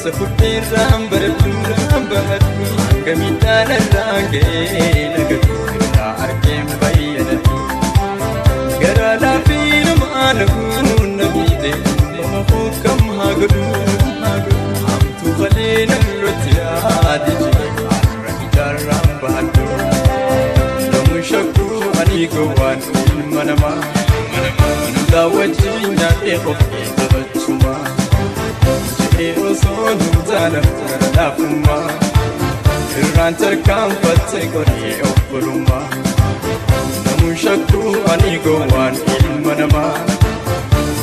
سفر رام قميتان الراقي نقدر أركم بينتي قرا لا في لما نكون نبيدي ومفوت كم هاقدون عمتو خلينا الرتياد جيب عرق جرام بهدو لو شكو أني قوان المنما نبدا وجينا إخوفي تبتشما جئي أصول مزانا لا فما Irraan tarkaan fattee qoree obbolummaa namuun shakkuu ani gowwaan ilma namaa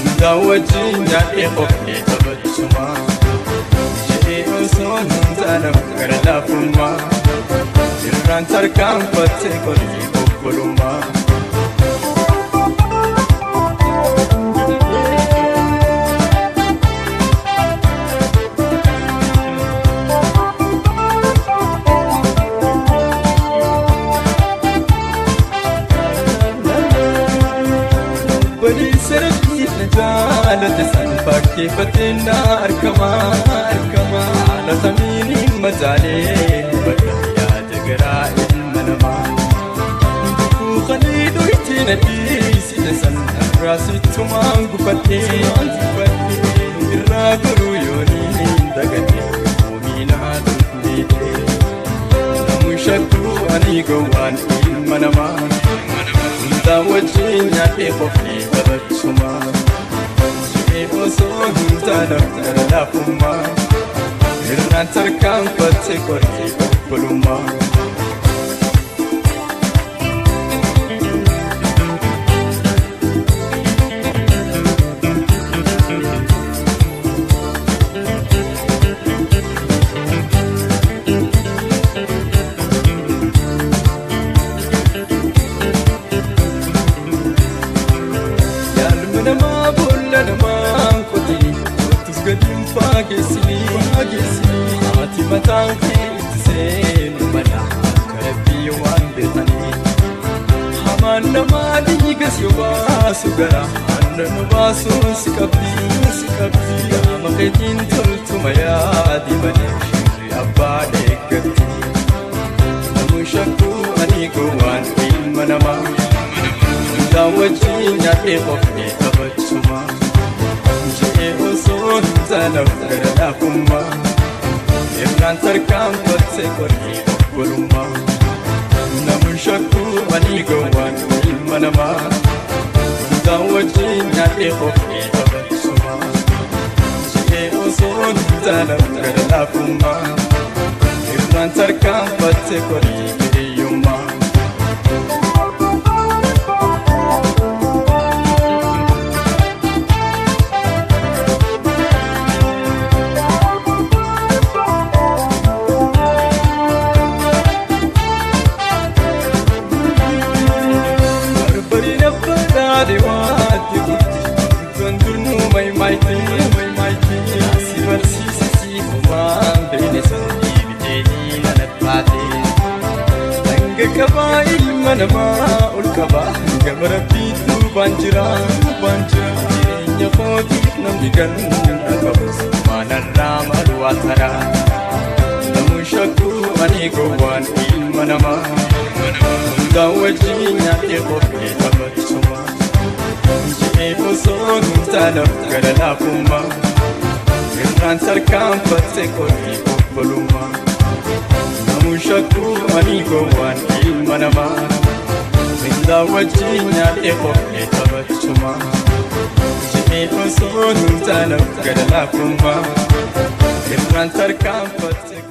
hundaa wajjin nyaadhee qofee taphachumaa jedhee osoo hundaanaaf gara laafummaa irraan tarkaan fattee qoree obbolummaa. كيف تنا أركما لا تميني مزالي بديا تقرأ المنما دكو خليدو يتنادي سيدسن راسي تمان قفتي الراقرو يوني دقتي ومينا تفنيدي نمو شكو أني قوان المنما دا وجين يأتي خفي تبتشما Osoo hundaanaaf gara laafummaa irraan tarkaan fattee qoree obbolummaa. Yaalmi namaa boolla namaa Gadim fagesini ati matang kitsen mana karabi wan betani haman namani gasyoba sugara annan basu sikabdi amaketin tultumaya dimane abade gatti namushaku ani gowan ilmanama dawajin ya ekofi tabachuma Osoo hundaanaaf gara laafummaa irraan tarkaan fattee qoree obbolummaa namuun shakkuu ani gowwaan ilma namaa hundaa wajjin nyaadhee qofee taphachumaa jedhee osoo hundaanaaf gara laafummaa irraan tarkaan fattee qoree hiriyyummaa. Kaba ilma namaa ol qaba gama rabbiitu banjira jireenya kootiif namni ganna qabus maanarraa malu waatara namuun shakkuu ani gowwaan ilma namaa hundaa wajjin nyaadhee qofee taphachuma jedhee osoo hundaanaaf gara laafummaa irraan tarkaan fattee qoree obbolummaa. Mushaku ani gowwan ilma namaa hundaa wajjin nyaadhee qofee taphachuma jedhee osoo hundaanaaf gara laafummaa irraan tarkaan fattee